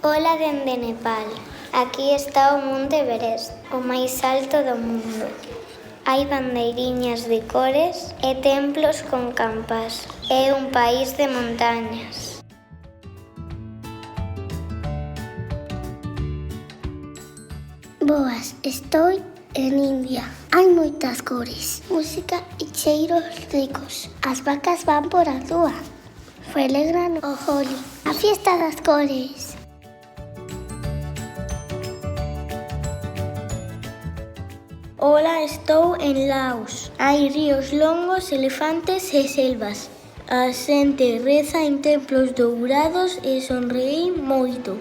Ola dende Nepal. Aquí está o Monte Everest, o máis alto do mundo. Hai bandeiriñas de cores e templos con campas. É un país de montañas. Boas, estou en India. Hai moitas cores, música e cheiros ricos. As vacas van por a rúa. Celebran o Holi, a fiesta das cores. Ola, estou en Laos. Hai ríos longos, elefantes e selvas. A xente reza en templos dourados e sonreí moito.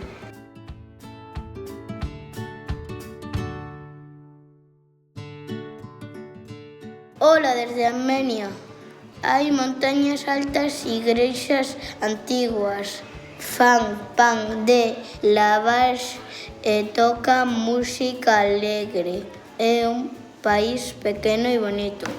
Ola, desde Armenia. Hai montañas altas e igrexas antiguas. Fan pan de lavash e tocan música alegre. É un país pequeno e bonito.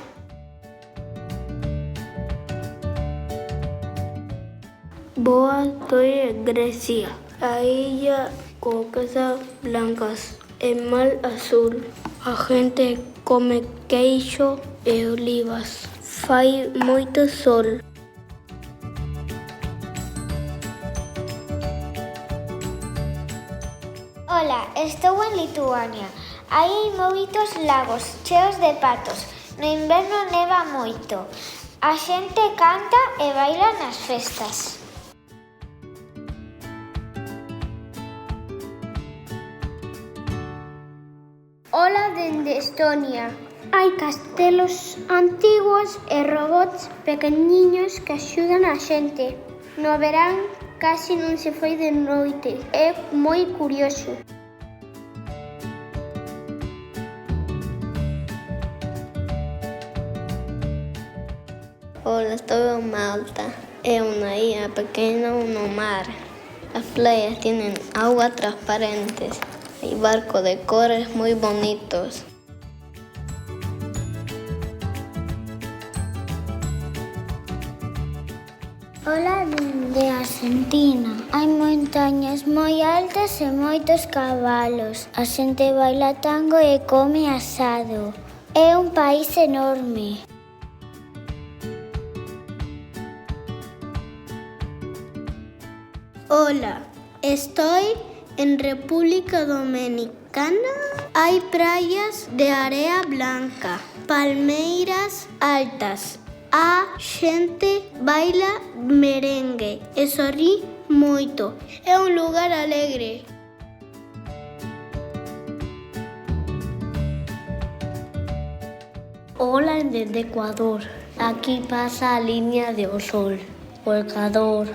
Boa, estou en Grecia. A illa co casas blancas e mar azul. A gente come queixo e olivas. Fai moito sol. Ola, estou en Lituania. Hai moitos lagos cheos de patos. No inverno neva moito. A xente canta e baila nas festas. Ola, dende Estonia. Hai castelos antigos e robots pequeniños que axudan a xente. No verán casi non se foi de noite. É moi curioso. Ola, estou en Malta. É unha illa pequena no mar. As playas tienen agua transparentes. Hai barcos de cores moi bonitos. Ola, de Argentina. Hai montañas moi altas e moitos cabalos. A xente baila tango e come asado. É un país enorme. Ola, estoy en República Dominicana. Hai praias de area blanca, palmeiras altas. A xente baila merengue e sorrí moito. É un lugar alegre. Ola, desde Ecuador. Aquí pasa a línea do sol, o Ecuador.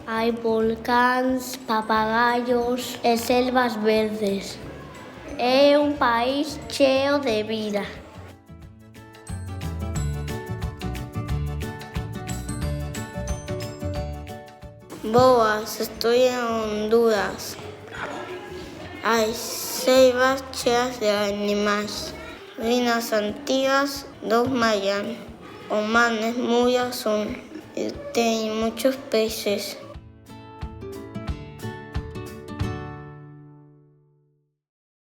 Hai volcáns, papagaios e selvas verdes. É un país cheo de vida. Boas, estou en Honduras. Hai selvas cheas de animais. Ruínas antigas dos mayas. O mar é moi azul e ten muchos peces.